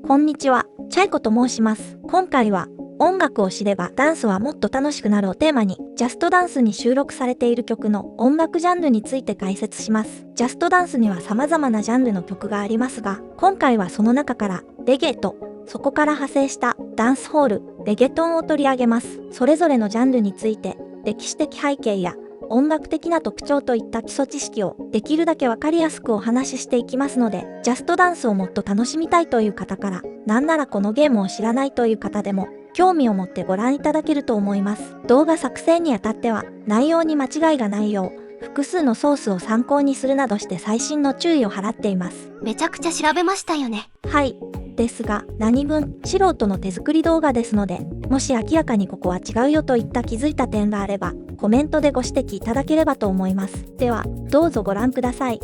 こんにちは、チャイコと申します。今回は、音楽を知ればダンスはもっと楽しくなるをテーマに、ジャストダンスに収録されている曲の音楽ジャンルについて解説します。ジャストダンスには様々なジャンルの曲がありますが、今回はその中から、レゲエと、そこから派生したダンスホール、レゲトンを取り上げます。それぞれのジャンルについて、歴史的背景や、音楽的な特徴といった基礎知識をできるだけわかりやすくお話ししていきますので、ジャストダンスをもっと楽しみたいという方から、なんならこのゲームを知らないという方でも、興味を持ってご覧いただけると思います。動画作成にあたっては、内容に間違いがないよう、複数のソースを参考にするなどして細心の注意を払っています。めちゃくちゃ調べましたよね。はい。ですが、何分、素人の手作り動画ですので、もし明らかにここは違うよといった気づいた点があれば、コメントでご指摘いただければと思います。では、どうぞご覧ください。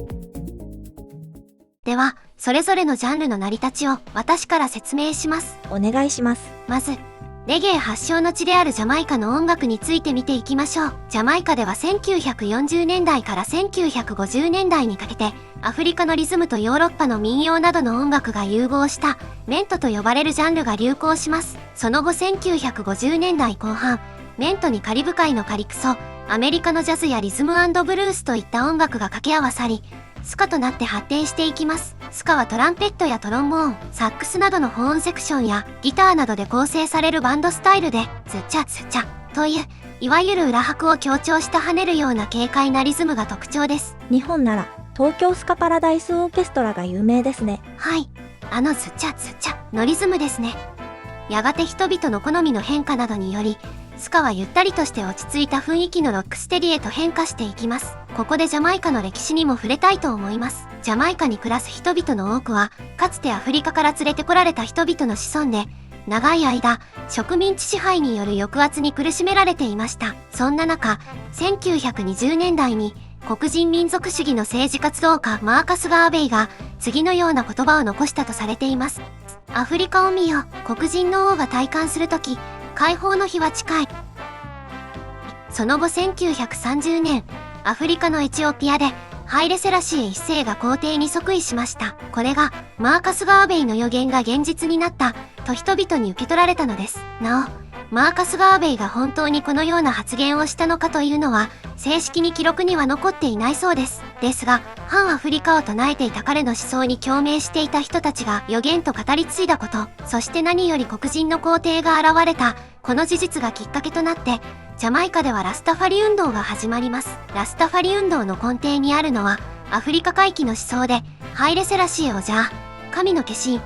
では、それぞれのジャンルの成り立ちを私から説明します。お願いします。まず、レゲエ発祥の地であるジャマイカの音楽について見ていきましょう。ジャマイカでは1940年代から1950年代にかけて、アフリカのリズムとヨーロッパの民謡などの音楽が融合したメントと呼ばれるジャンルが流行します。その後1950年代後半、メントにカリブ海のカリクソ、アメリカのジャズやリズム&ブルースといった音楽が掛け合わさり、スカとなって発展していきます。スカはトランペットやトロンボーン、サックスなどの保音セクションやギターなどで構成されるバンドスタイルで、ズチャズチャという、いわゆる裏拍を強調した跳ねるような軽快なリズムが特徴です。日本なら、東京スカパラダイスオーケストラが有名ですね。はい。ズチャズチャのリズムですね。やがて人々の好みの変化などにより、スカはゆったりとして落ち着いた雰囲気のロックステディへと変化していきます。ここでジャマイカの歴史にも触れたいと思います。ジャマイカに暮らす人々の多くは、かつてアフリカから連れてこられた人々の子孫で、長い間、植民地支配による抑圧に苦しめられていました。そんな中、1920年代に、黒人民族主義の政治活動家マーカス・ガーベイが、次のような言葉を残したとされています。アフリカを見よ、黒人の王が戴冠するとき、解放の日は近い。その後1930年、アフリカのエチオピアで、ハイレセラシエ一世が皇帝に即位しました。これが、マーカス・ガーベイの予言が現実になった、と人々に受け取られたのです。なお、マーカス・ガーベイが本当にこのような発言をしたのかというのは、正式に記録には残っていないそうです。ですが、反アフリカを唱えていた彼の思想に共鳴していた人たちが予言と語り継いだこと、そして何より黒人の皇帝が現れた、この事実がきっかけとなって、ジャマイカではラスタファリ運動が始まります。ラスタファリ運動の根底にあるのは、アフリカ回帰の思想で、ハイレセラシエを神の化身、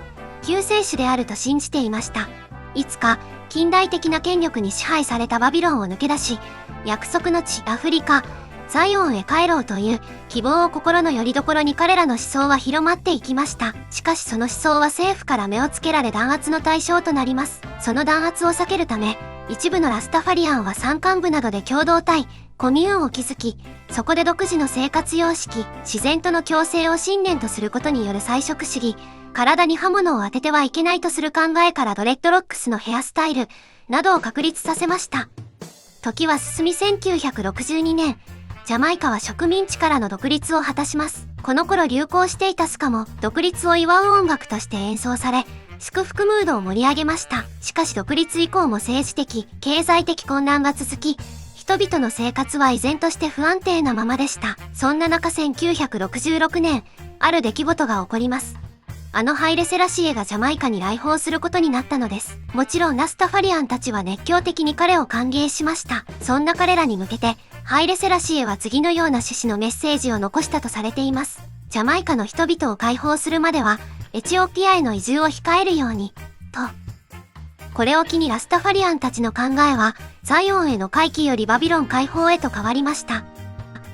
救世主であると信じていました。いつか、近代的な権力に支配されたバビロンを抜け出し、約束の地アフリカ、ザイオンへ帰ろうという希望を心の拠り所に彼らの思想は広まっていきました。しかしその思想は政府から目をつけられ弾圧の対象となります。その弾圧を避けるため、一部のラスタファリアンは山間部などで共同体、コミューンを築き、そこで独自の生活様式、自然との共生を信念とすることによる菜食主義、体に刃物を当ててはいけないとする考えからドレッドロックスのヘアスタイル、などを確立させました。時は進み1962年、ジャマイカは植民地からの独立を果たします。この頃流行していたスカも独立を祝う音楽として演奏され、祝福ムードを盛り上げました。しかし独立以降も政治的、経済的混乱が続き、人々の生活は依然として不安定なままでした。そんな中1966年、ある出来事が起こります。ハイレセラシエがジャマイカに来訪することになったのです。もちろんラスタファリアンたちは熱狂的に彼を歓迎しました。そんな彼らに向けて、ハイレセラシエは次のような趣旨のメッセージを残したとされています。ジャマイカの人々を解放するまでは、エチオピアへの移住を控えるように、と。これを機にラスタファリアンたちの考えは、ザイオンへの回帰よりバビロン解放へと変わりました。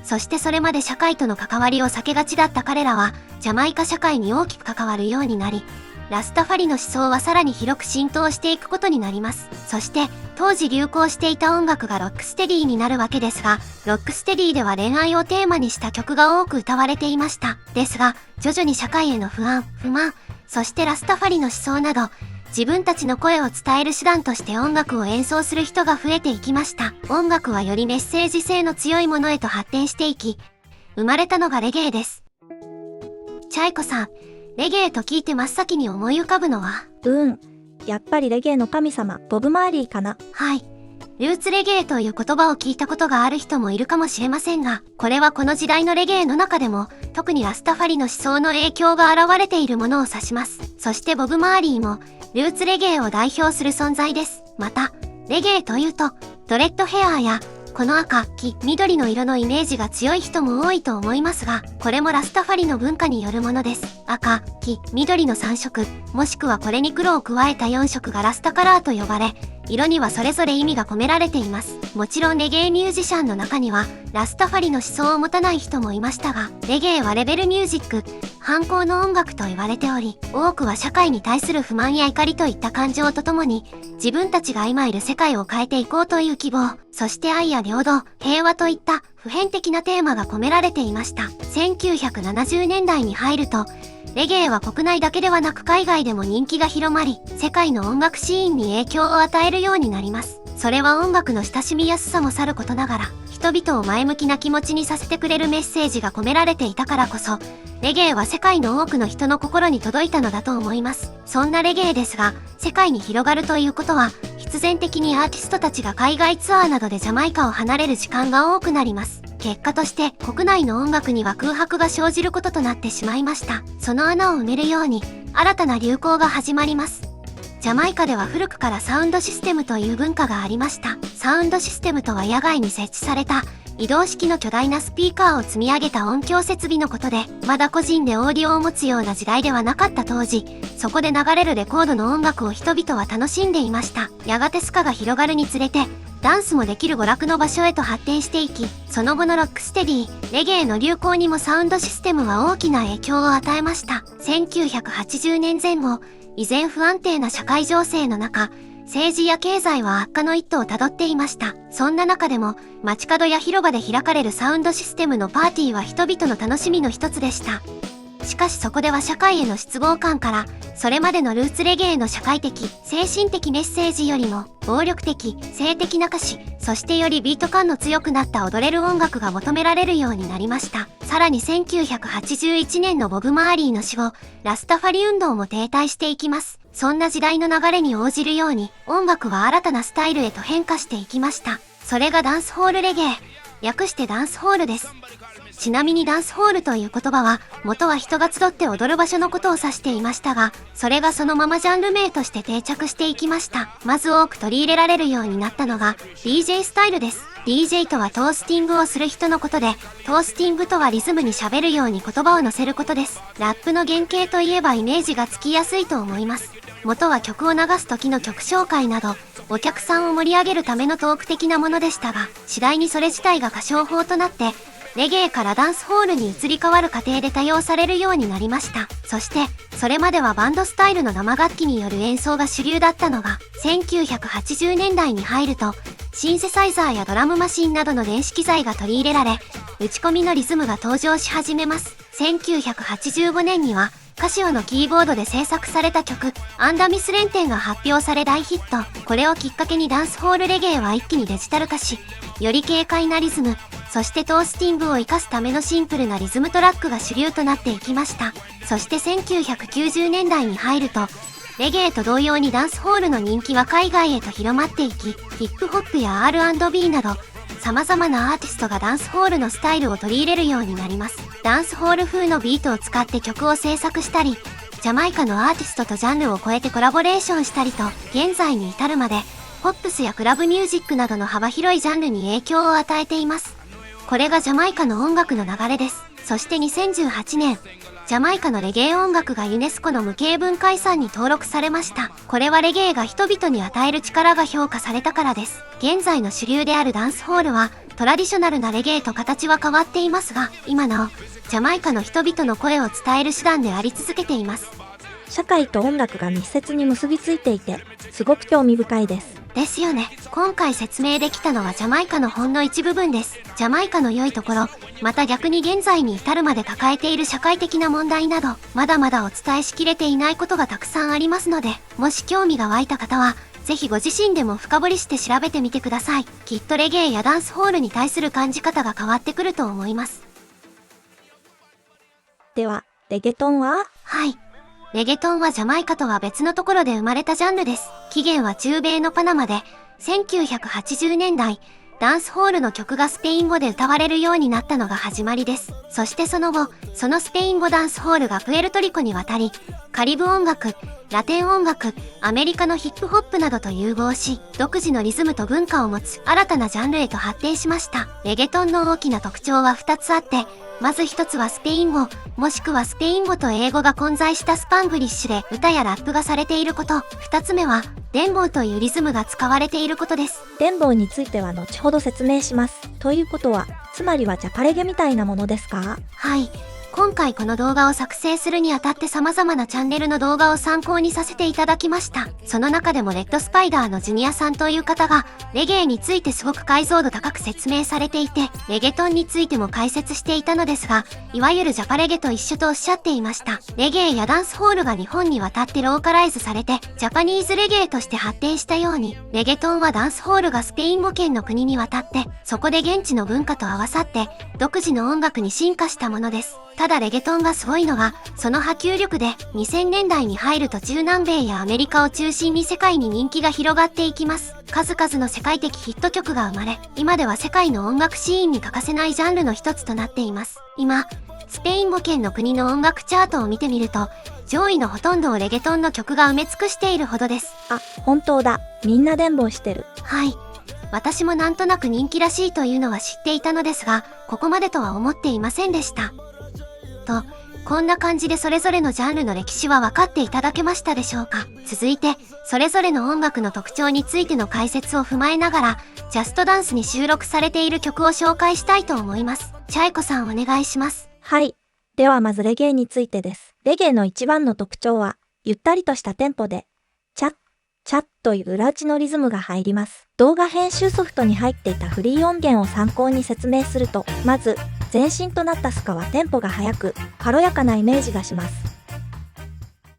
そしてそれまで社会との関わりを避けがちだった彼らは、ジャマイカ社会に大きく関わるようになり、ラスタファリの思想はさらに広く浸透していくことになります。そして、当時流行していた音楽がロックステディになるわけですが、ロックステディでは恋愛をテーマにした曲が多く歌われていました。ですが、徐々に社会への不安、不満、そしてラスタファリの思想など、自分たちの声を伝える手段として音楽を演奏する人が増えていきました。音楽はよりメッセージ性の強いものへと発展していき、生まれたのがレゲエです。チャイコさん、レゲエと聞いて真っ先に思い浮かぶのは、やっぱりレゲエの神様、ボブ・マーリーかな。はい。ルーツレゲエという言葉を聞いたことがある人もいるかもしれませんが、これはこの時代のレゲエの中でも、特にラスタファリの思想の影響が現れているものを指します。そしてボブ・マーリーも、ルーツレゲエを代表する存在です。また、レゲエというと、ドレッドヘアや、この赤、黄、緑の色のイメージが強い人も多いと思いますが、これもラスタファリの文化によるものです。赤、黄、緑の3色、もしくはこれに黒を加えた4色がラスタカラーと呼ばれ、色にはそれぞれ意味が込められています。もちろんレゲエミュージシャンの中には、ラスタファリの思想を持たない人もいましたが、レゲエはレベルミュージック、反抗の音楽と言われており、多くは社会に対する不満や怒りといった感情とともに、自分たちが今いる世界を変えていこうという希望、そして愛や平等、平和といった普遍的なテーマが込められていました。1970年代に入ると、レゲエは国内だけではなく海外でも人気が広まり、世界の音楽シーンに影響を与えるようになります。それは音楽の親しみやすさもさることながら、人々を前向きな気持ちにさせてくれるメッセージが込められていたからこそ、レゲエは世界の多くの人の心に届いたのだと思います。そんなレゲエですが、世界に広がるということは、必然的にアーティストたちが海外ツアーなどでジャマイカを離れる時間が多くなります。結果として国内の音楽には空白が生じることとなってしまいました。その穴を埋めるように新たな流行が始まります。ジャマイカでは古くからサウンドシステムという文化がありました。サウンドシステムとは野外に設置された移動式の巨大なスピーカーを積み上げた音響設備のことで、まだ個人でオーディオを持つような時代ではなかった当時、そこで流れるレコードの音楽を人々は楽しんでいました。やがてスカが広がるにつれて、ダンスもできる娯楽の場所へと発展していき、その後のロックステディ、レゲエの流行にもサウンドシステムは大きな影響を与えました。1980年前後、依然不安定な社会情勢の中、政治や経済は悪化の一途をたどっていました。そんな中でも、街角や広場で開かれるサウンドシステムのパーティーは人々の楽しみの一つでした。しかしそこでは社会への失望感から、それまでのルーツレゲエの社会的、精神的メッセージよりも、暴力的、性的な歌詞、そしてよりビート感の強くなった踊れる音楽が求められるようになりました。さらに1981年のボブ・マーリーの死後、ラスタファリ運動も停滞していきます。そんな時代の流れに応じるように、音楽は新たなスタイルへと変化していきました。それがダンスホールレゲエ、略してダンスホールです。ちなみにダンスホールという言葉は、元は人が集って踊る場所のことを指していましたが、それがそのままジャンル名として定着していきました。まず多く取り入れられるようになったのが、DJ スタイルです。DJ とはトースティングをする人のことで、トースティングとはリズムに喋るように言葉を乗せることです。ラップの原型といえばイメージがつきやすいと思います。元は曲を流す時の曲紹介など、お客さんを盛り上げるためのトーク的なものでしたが、次第にそれ自体が歌唱法となって、レゲエからダンスホールに移り変わる過程で多用されるようになりました。そして、それまではバンドスタイルの生楽器による演奏が主流だったのが、1980年代に入ると、シンセサイザーやドラムマシンなどの電子機材が取り入れられ、打ち込みのリズムが登場し始めます。1985年には、カシオのキーボードで制作された曲、アンダミス連天が発表され大ヒット。これをきっかけにダンスホールレゲエは一気にデジタル化し、より軽快なリズム、そしてトースティングを活かすためのシンプルなリズムトラックが主流となっていきました。そして1990年代に入ると、レゲエと同様にダンスホールの人気は海外へと広まっていき、ヒップホップや R&B など、様々なアーティストがダンスホールのスタイルを取り入れるようになります。ダンスホール風のビートを使って曲を制作したり、ジャマイカのアーティストとジャンルを超えてコラボレーションしたりと、現在に至るまで、ポップスやクラブミュージックなどの幅広いジャンルに影響を与えています。これがジャマイカの音楽の流れです。そして2018年、ジャマイカのレゲエ音楽がユネスコの無形文化遺産に登録されました。これはレゲエが人々に与える力が評価されたからです。現在の主流であるダンスホールは、トラディショナルなレゲエと形は変わっていますが、今なお、ジャマイカの人々の声を伝える手段であり続けています。社会と音楽が密接に結びついていて、すごく興味深いです。ですよね。今回説明できたのはジャマイカのほんの一部分です。ジャマイカの良いところ、また逆に現在に至るまで抱えている社会的な問題など、まだまだお伝えしきれていないことがたくさんありますので、もし興味が湧いた方は、ぜひご自身でも深掘りして調べてみてください。きっとレゲエやダンスホールに対する感じ方が変わってくると思います。では、レゲトンは？はい。レゲトンはジャマイカとは別のところで生まれたジャンルです。起源は中米のパナマで、1980年代、ダンスホールの曲がスペイン語で歌われるようになったのが始まりです。そしてその後、そのスペイン語ダンスホールがプエルトリコに渡り、カリブ音楽、ラテン音楽、アメリカのヒップホップなどと融合し、独自のリズムと文化を持つ新たなジャンルへと発展しました。レゲトンの大きな特徴は2つあって、まず一つはスペイン語、もしくはスペイン語と英語が混在したスパングリッシュで歌やラップがされていること。二つ目は、デンボーというリズムが使われていることです。デンボーについては後ほど説明します。ということは、つまりはジャパレゲみたいなものですか？はい。今回この動画を作成するにあたって様々なチャンネルの動画を参考にさせていただきました。その中でもレッドスパイダーのジュニアさんという方がレゲエについてすごく解像度高く説明されていて、レゲトンについても解説していたのですが、いわゆるジャパレゲと一緒とおっしゃっていました。レゲエやダンスホールが日本に渡ってローカライズされて、ジャパニーズレゲエとして発展したように、レゲトンはダンスホールがスペイン語圏の国に渡って、そこで現地の文化と合わさって、独自の音楽に進化したものです。ただレゲトンがすごいのが、その波及力で2000年代に入ると中南米やアメリカを中心に世界に人気が広がっていきます。数々の世界的ヒット曲が生まれ、今では世界の音楽シーンに欠かせないジャンルの一つとなっています。今、スペイン語圏の国の音楽チャートを見てみると、上位のほとんどをレゲトンの曲が埋め尽くしているほどです。あ、本当だ。みんな伝播してる。はい。私もなんとなく人気らしいというのは知っていたのですが、ここまでとは思っていませんでした。と、こんな感じでそれぞれのジャンルの歴史は分かっていただけましたでしょうか。続いて、それぞれの音楽の特徴についての解説を踏まえながら、ジャストダンスに収録されている曲を紹介したいと思います。チャイコさんお願いします。はい。ではまずレゲエについてです。レゲエの一番の特徴は、ゆったりとしたテンポで、チャッ、チャッという裏打ちのリズムが入ります。動画編集ソフトに入っていたフリー音源を参考に説明すると、まず、前身となったスカはテンポが速く、軽やかなイメージがします。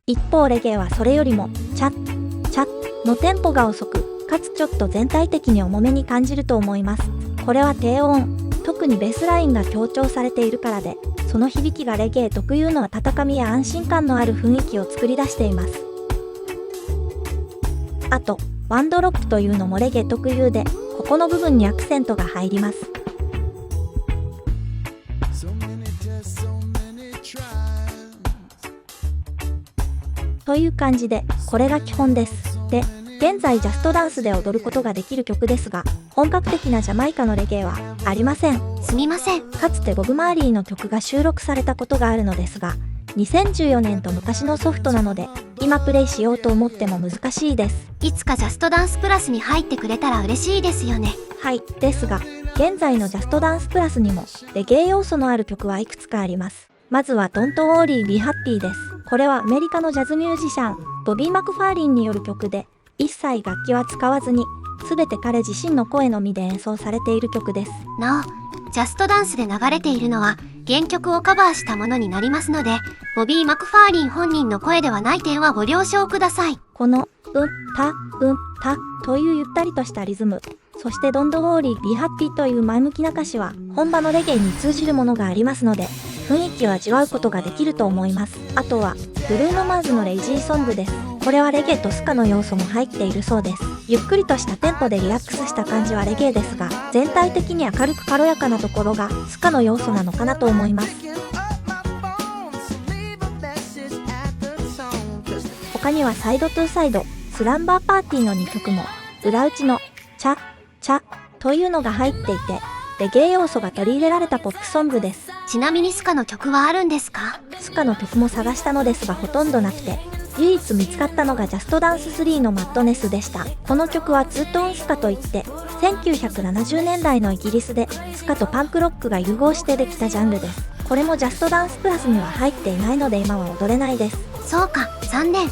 一方レゲエはそれよりも、チャッ、チャッのテンポが遅く、かつちょっと全体的に重めに感じると思います。これは低音、特にベースラインが強調されているからで、その響きがレゲエ特有の温かみや安心感のある雰囲気を作り出しています。あと、ワンドロップというのもレゲエ特有で、ここの部分にアクセントが入ります。という感じで、これが基本です。で、現在ジャストダンスで踊ることができる曲ですが、本格的なジャマイカのレゲエはありません。すみません。かつてボブ・マーリーの曲が収録されたことがあるのですが、2014年と昔のソフトなので、今プレイしようと思っても難しいです。いつかジャストダンスプラスに入ってくれたら嬉しいですよね。はい、ですが、現在のジャストダンスプラスにも、レゲエ要素のある曲はいくつかあります。まずは Don't Worry Be Happy です。これはアメリカのジャズミュージシャン、ボビー・マクファーリンによる曲で、一切楽器は使わずに、すべて彼自身の声のみで演奏されている曲です。なお、ジャストダンスで流れているのは、原曲をカバーしたものになりますので、ボビー・マクファーリン本人の声ではない点はご了承ください。この、たというゆったりとしたリズム、そして Don't Worry Be Happy という前向きな歌詞は、本場のレゲエに通じるものがありますので、雰囲気を味わうことができると思います。あとは、ブルーノ・マーズのレイジーソングです。これはレゲエとスカの要素も入っているそうです。ゆっくりとしたテンポでリラックスした感じはレゲエですが、全体的に明るく軽やかなところがスカの要素なのかなと思います。他にはサイドトゥーサイド、スランバーパーティーの2曲も、裏打ちのチャ、チャというのが入っていて、レゲエ要素が取り入れられたポップソングです。ちなみにスカの曲はあるんですか？スカの曲も探したのですがほとんどなくて、唯一見つかったのがジャストダンス3のマッドネスでした。この曲はツートーンスカといって、1970年代のイギリスでスカとパンクロックが融合してできたジャンルです。これもジャストダンスプラスには入っていないので今は踊れないです。そうか、残念。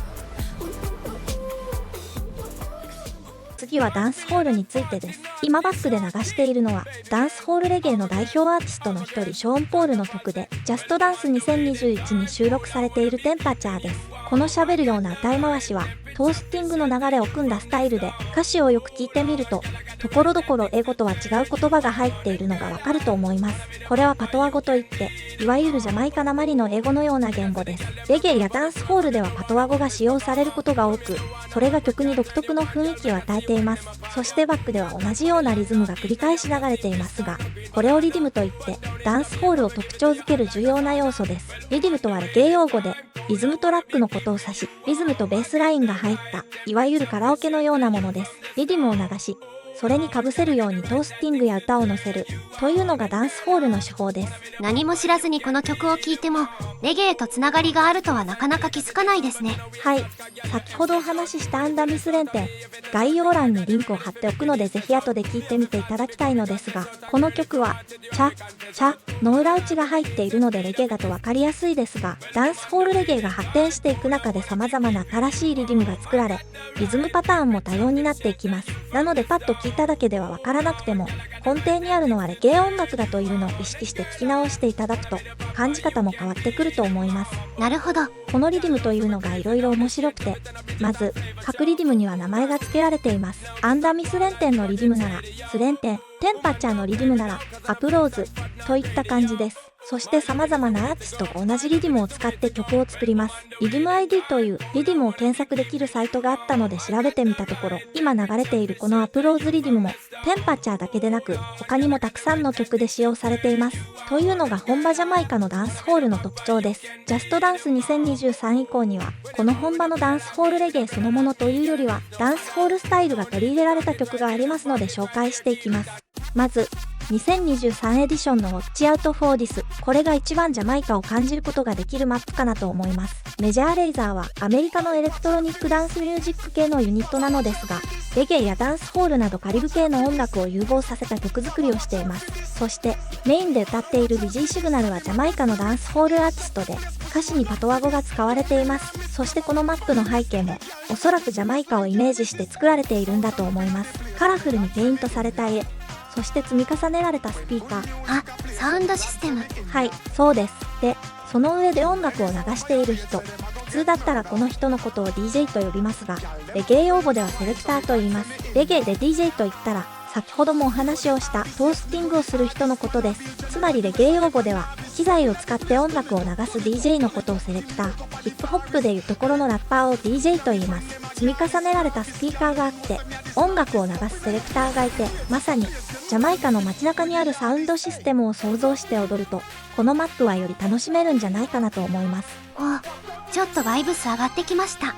次はダンスホールについてです。今バックで流しているのはダンスホールレゲエの代表アーティストの一人ショーン・ポールの曲で、ジャストダンス2021に収録されているテンパチャーです。この喋るような歌い回しはトースティングの流れを組んだスタイルで、歌詞をよく聞いてみると、ところどころ英語とは違う言葉が入っているのがわかると思います。これはパトワ語といって、いわゆるジャマイカなまりの英語のような言語です。レゲエやダンスホールではパトワ語が使用されることが多く、それが曲に独特の雰囲気を与えています。そしてバックでは同じようなリズムが繰り返し流れていますが、これをリディムといって、ダンスホールを特徴づける重要な要素です。リディムとはレゲエ用語で、リズムトラックのことを指し、リズムとベースラインが入った、いわゆるカラオケのようなものです。リディムを流し、それに被せるようにトースティングや歌を乗せるというのがダンスホールの手法です。何も知らずにこの曲を聴いてもレゲエとつながりがあるとはなかなか気づかないですね。はい、先ほどお話ししたアンダミス連点、概要欄にリンクを貼っておくのでぜひ後で聴いてみていただきたいのですが、この曲はチャチャの裏打ちが入っているのでレゲエだと分かりやすいですが、ダンスホールレゲエが発展していく中で様々な新しいリズムが作られ、リズムパターンも多様になっていきます。なのでパッと聴いただけでは分からなくても、根底にあるのはレゲエ音楽だというのを意識して聴き直していただくと感じ方も変わってくると思います。なるほど。このリディムというのがいろいろ面白くて、まず各リディムには名前が付けられています。アンダミス連点のリディムならス連点、テンパッチャーのリディムならアプローズといった感じです。そして様々なアーティストが同じリディムを使って曲を作ります。リディム ID というリディムを検索できるサイトがあったので調べてみたところ、今流れているこのアプローズリディムもテンパッチャーだけでなく他にもたくさんの曲で使用されています。というのが本場ジャマイカのダンスホールの特徴です。ジャストダンス2023以降にはこの本場のダンスホールレゲエそのものというよりはダンスホールスタイルが取り入れられた曲がありますので紹介していきます。まず2023エディションの Watch Out for This、 これが一番ジャマイカを感じることができるマップかなと思います。メジャーレイザーはアメリカのエレクトロニックダンスミュージック系のユニットなのですが、レゲエやダンスホールなどカリブ系の音楽を融合させた曲作りをしています。そしてメインで歌っているビジーシグナルはジャマイカのダンスホールアーティストで、歌詞にパトワ語が使われています。そしてこのマップの背景もおそらくジャマイカをイメージして作られているんだと思います。カラフルにペイントされた絵、そして積み重ねられたスピーカー。あ、サウンドシステム。はい、そうです。で、その上で音楽を流している人。普通だったらこの人のことを DJ と呼びますが、レゲエ用語ではセレクターと言います。レゲエで DJ と言ったら、先ほどもお話をしたトースティングをする人のことです。つまりレゲエ用語では、機材を使って音楽を流す DJ のことをセレクター、ヒップホップでいうところのラッパーを DJ と言います。積み重ねられたスピーカーがあって、音楽を流すセレクターがいて、まさにジャマイカの街中にあるサウンドシステムを想像して踊ると、このマップはより楽しめるんじゃないかなと思います。お、ちょっとバイブス上がってきました。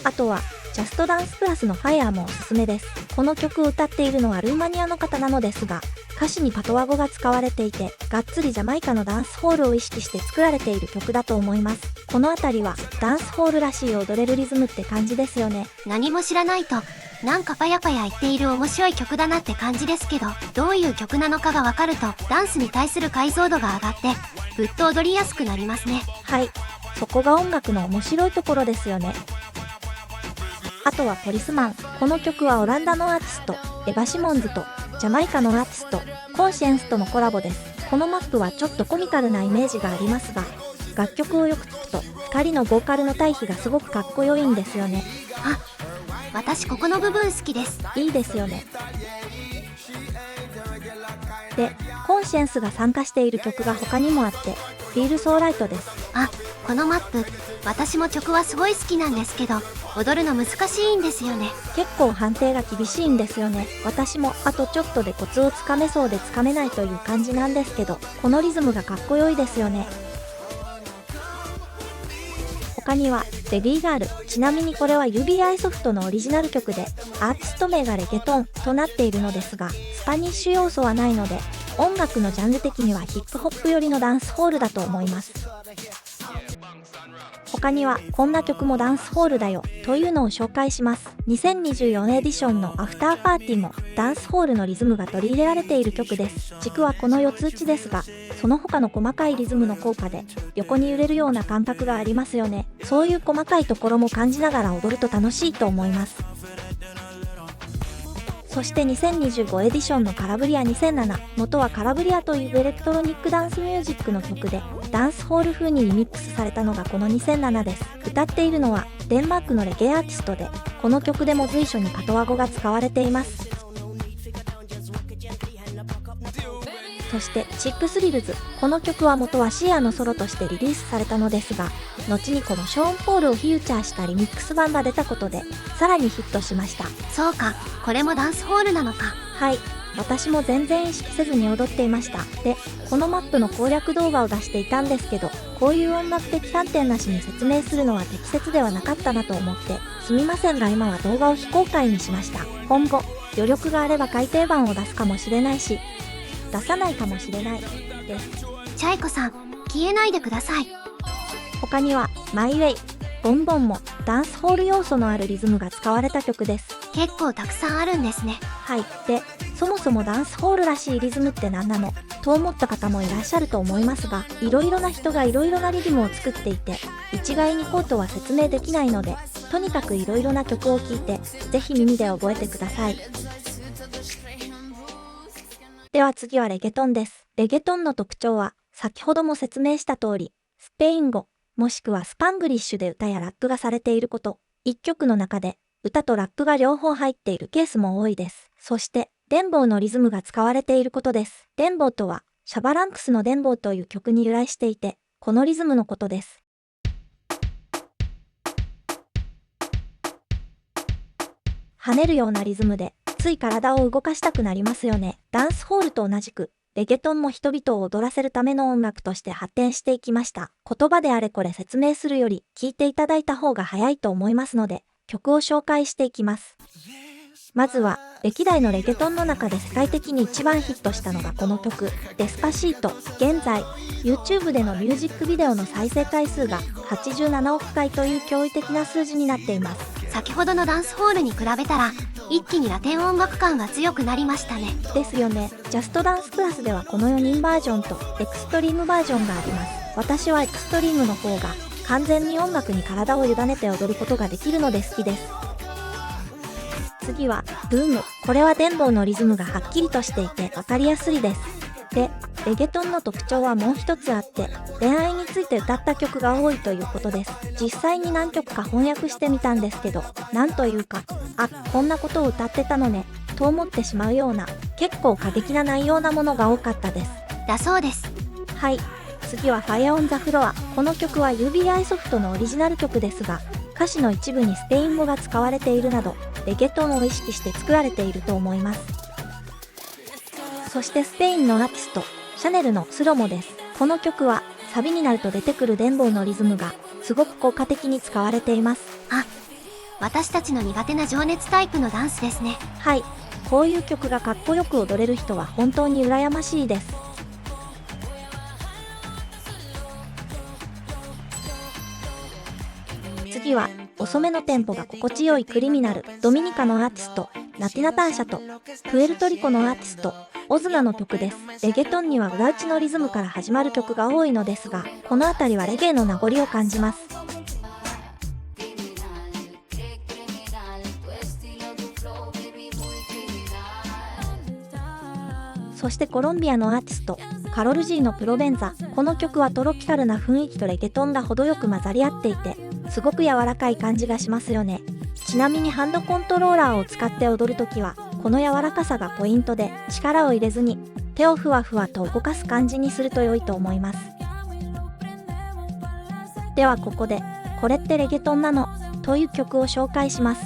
あとはジャストダンスプラスのファイヤーもおすすめです。この曲を歌っているのはルーマニアの方なのですが、歌詞にパトワ語が使われていて、がっつりジャマイカのダンスホールを意識して作られている曲だと思います。このあたりはダンスホールらしい踊れるリズムって感じですよね。何も知らないとなんかパヤパヤ言っている面白い曲だなって感じですけど、どういう曲なのかがわかるとダンスに対する解像度が上がってぐっと踊りやすくなりますね。はい、そこが音楽の面白いところですよね。あとはポリスマン。この曲はオランダのアーティストエヴァ・シモンズとジャマイカのアーティストコンシェンスとのコラボです。このマップはちょっとコミカルなイメージがありますが、楽曲をよく聴くと2人のボーカルの対比がすごくかっこよいんですよね。あ、私ここの部分好きです。いいですよね。で、コンシェンスが参加している曲が他にもあって、フィールソーライトです。あ、このマップ、私も曲はすごい好きなんですけど、踊るの難しいんですよね。結構判定が厳しいんですよね。私もあとちょっとでコツをつかめそうでつかめないという感じなんですけど、このリズムがかっこよいですよね。他にはレディーガール、ちなみにこれは UBI ソフトのオリジナル曲で、アーティスト名がレゲトンとなっているのですが、スパニッシュ要素はないので、音楽のジャンル的にはヒップホップ寄りのダンスホールだと思います。他にはこんな曲もダンスホールだよというのを紹介します。2024エディションのアフターパーティーもダンスホールのリズムが取り入れられている曲です。軸はこの4つ打ちですが、その他の細かいリズムの効果で横に揺れるような感覚がありますよね。そういう細かいところも感じながら踊ると楽しいと思います。そして2025エディションのカラブリア2007、元はカラブリアというエレクトロニックダンスミュージックの曲で、ダンスホール風にリミックスされたのがこの2007です。歌っているのはデンマークのレゲエアーティストで、この曲でも随所にパトワ語が使われています。そしてチップスリルズ、この曲は元はシアのソロとしてリリースされたのですが、後にこのショーン・ポールをフィーチャーしたリミックス版が出たことでさらにヒットしました。そうか、これもダンスホールなのか。はい、私も全然意識せずに踊っていました。で、このマップの攻略動画を出していたんですけど、こういう音楽的観点なしに説明するのは適切ではなかったなと思ってすみませんが、今は動画を非公開にしました。今後余力があれば改訂版を出すかもしれないし、出さないかもしれないです。チャイコさん、消えないでください。他にはマイウェイ、ボンボンもダンスホール要素のあるリズムが使われた曲です。結構たくさんあるんですね。はい。で、そもそもダンスホールらしいリズムって何なのと思った方もいらっしゃると思いますが、いろいろな人がいろいろなリズムを作っていて、一概にこうとは説明できないので、とにかくいろいろな曲を聴いて、ぜひ耳で覚えてください。では次はレゲトンです。レゲトンの特徴は、先ほども説明した通り、スペイン語、もしくはスパングリッシュで歌やラップがされていること、一曲の中で歌とラップが両方入っているケースも多いです。そして、デンボーのリズムが使われていることです。デンボーとは、シャバランクスのデンボーという曲に由来していて、このリズムのことです。跳ねるようなリズムで、つい体を動かしたくなりますよね。ダンスホールと同じく、レゲトンも人々を踊らせるための音楽として発展していきました。言葉であれこれ説明するより、聞いていただいた方が早いと思いますので、曲を紹介していきます。まずは、歴代のレゲトンの中で世界的に一番ヒットしたのがこの曲、デスパシート。現在、YouTube でのミュージックビデオの再生回数が87億回という驚異的な数字になっています。先ほどのダンスホールに比べたら、一気にラテン音楽感が強くなりましたね。ですよね。ジャストダンスクラスではこの4人バージョンとエクストリームバージョンがあります。私はエクストリームの方が完全に音楽に体を委ねて踊ることができるので好きです。次はブーム。これはデンボーのリズムがはっきりとしていて分かりやすいです。で、レゲトンの特徴はもう一つあって、恋愛について歌った曲が多いということです。実際に何曲か翻訳してみたんですけど、なんというか、あ、こんなことを歌ってたのね、と思ってしまうような、結構過激な内容なものが多かったです。だそうです。はい。次は Fire on the Floor。この曲は UBI ソフトのオリジナル曲ですが、歌詞の一部にスペイン語が使われているなど、レゲトンを意識して作られていると思います。そしてスペインのアーティスト、シャネルのスロモです。この曲はサビになると出てくるデンボーのリズムがすごく効果的に使われています。あ、私たちの苦手な情熱タイプのダンスですね。はい、こういう曲がかっこよく踊れる人は本当に羨ましいです。次は遅めのテンポが心地よいクリミナル。ドミニカのアーティスト、ナティナターシャとプエルトリコのアーティスト、オズナの曲です。レゲトンには裏打ちのリズムから始まる曲が多いのですが、この辺りはレゲエの名残を感じます。そしてコロンビアのアーティスト、カロル G のプロベンザ。この曲はトロピカルな雰囲気とレゲトンが程よく混ざり合っていて、すごく柔らかい感じがしますよね。ちなみにハンドコントローラーを使って踊るときは、この柔らかさがポイントで、力を入れずに手をふわふわと動かす感じにすると良いと思います。ではここで、これってレゲトンなの？という曲を紹介します。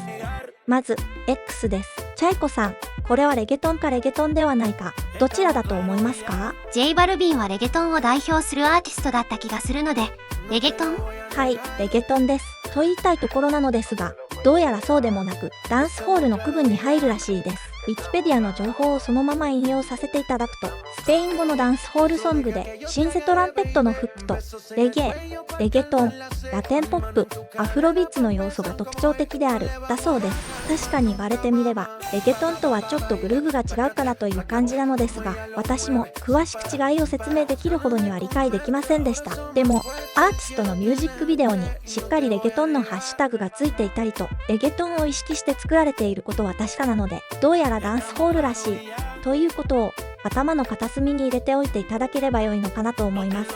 まず、X です。チャイコさん、これはレゲトンかレゲトンではないか、どちらだと思いますか？ J バルビンはレゲトンを代表するアーティストだった気がするので、レゲトン？はい、レゲトンです。と言いたいところなのですが、どうやらそうでもなく、ダンスホールの区分に入るらしいです。ウィキペディアの情報をそのまま引用させていただくと、スペイン語のダンスホールソングで、シンセトランペットのフックと、レゲエ、レゲトン、ラテンポップ、アフロビーツの要素が特徴的である、だそうです。確かに言われてみれば、レゲトンとはちょっとグルーヴが違うかなという感じなのですが、私も詳しく違いを説明できるほどには理解できませんでした。でも、アーティストのミュージックビデオにしっかりレゲトンのハッシュタグがついていたりと、レゲトンを意識して作られていることは確かなので、どうやららダンスホールらしいということを頭の片隅に入れておいていただければ良いのかなと思います。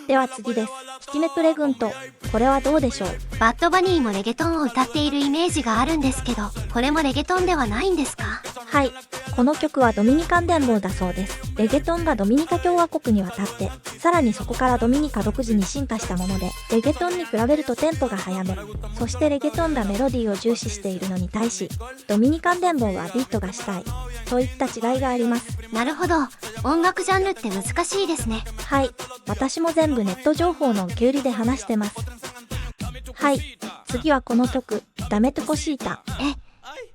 では次です。引きめくれ軍と、これはどうでしょう？バッドバニーもレゲトンを歌っているイメージがあるんですけど、これもレゲトンではないんですか？はい、この曲はドミニカン伝法だそうです。レゲトンがドミニカ共和国に渡って、さらにそこからドミニカ独自に進化したもので、レゲトンに比べるとテンポが速め、そしてレゲトンがメロディーを重視しているのに対し、ドミニカン伝法はビートがしたいといった違いがあります。なるほど、音楽ジャンルって難しいですね。はい、私も全部ネット情報の受け売りで話してます。はい、次はこの曲、ダメトコシータ。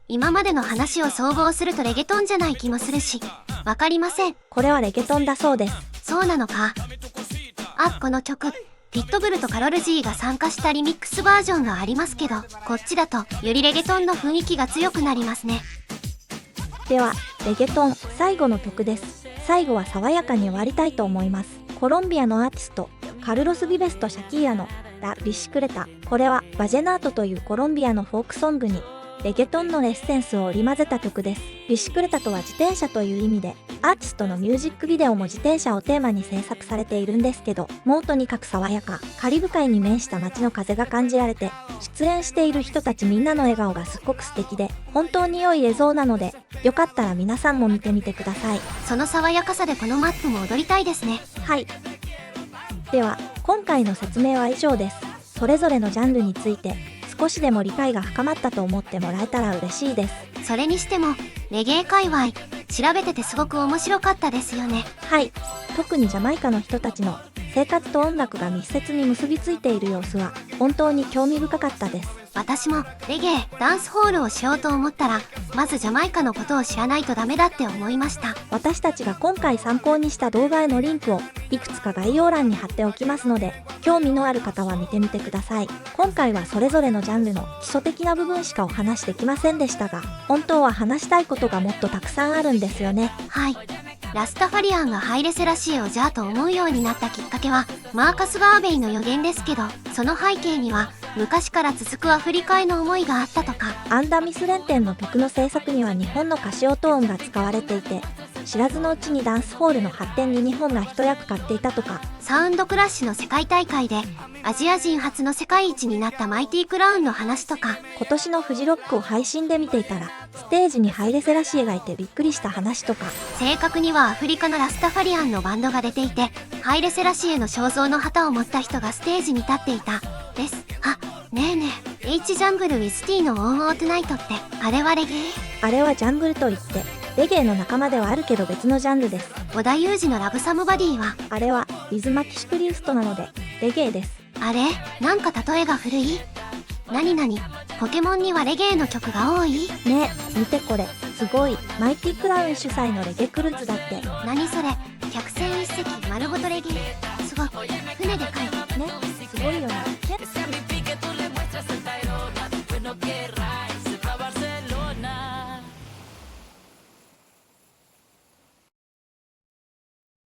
今までの話を総合するとレゲトンじゃない気もするし、わかりません。これはレゲトンだそうです。そうなのか。この曲、ピットブルとカロル G が参加したリミックスバージョンがありますけど、こっちだとよりレゲトンの雰囲気が強くなりますね。では、レゲトン最後の曲です。最後は爽やかに終わりたいと思います。コロンビアのアーティスト、カルロス・ビベスとシャキーラのラ・ビシクレタ。これはバジェナートというコロンビアのフォークソングにレゲトンのエッセンスを織り交ぜた曲です。ビシクレタとは自転車という意味で、アーティストのミュージックビデオも自転車をテーマに制作されているんですけど、もうとにかく爽やか、カリブ海に面した街の風が感じられて、出演している人たちみんなの笑顔がすっごく素敵で、本当に良い映像なので、よかったら皆さんも見てみてください。その爽やかさでこのマップも踊りたいですね。はい。では、今回の説明は以上です。それぞれのジャンルについて、少しでも理解が深まったと思ってもらえたら嬉しいです。それにしても、レゲエ界隈、調べててすごく面白かったですよね。はい。特にジャマイカの人たちの生活と音楽が密接に結びついている様子は、本当に興味深かったです。私もレゲエ、ダンスホールをしようと思ったら、まずジャマイカのことを知らないとダメだって思いました。私たちが今回参考にした動画へのリンクをいくつか概要欄に貼っておきますので、興味のある方は見てみてください。今回はそれぞれのジャンルの基礎的な部分しかお話しできませんでしたが、本当は話したいことがもっとたくさんあるんですよね。はい。ラスタファリアンがハイレセラシエをじゃあと思うようになったきっかけは、マーカス・ガーベイの予言ですけど、その背景には、昔から続くアフリカへの思いがあったとか。アンダミス連典の曲の制作には日本のカシオトーンが使われていて、知らずのうちにダンスホールの発展に日本が一役買っていたとか。サウンドクラッシュの世界大会でアジア人初の世界一になったマイティクラウンの話とか。今年のフジロックを配信で見ていたら、ステージにハイレセラシエがいてびっくりした話とか。正確にはアフリカのラスタファリアンのバンドが出ていて、ハイレセラシエの肖像の旗を持った人がステージに立っていたです。ねえねえ、H ジャングルウィスティのオンオートナイトって、あれはレゲエ？あれはジャングルといって、レゲエの仲間ではあるけど別のジャンルです。織田裕二のラブサムバディは？あれはリズマキシクリウストなので、レゲエです。あれ？なんか例えが古い？ポケモンにはレゲエの曲が多い？ねえ、見てこれ、すごい。マイティクラウン主催のレゲクルーズだって。何それ？百戦一席丸ごとレゲエ？すごい。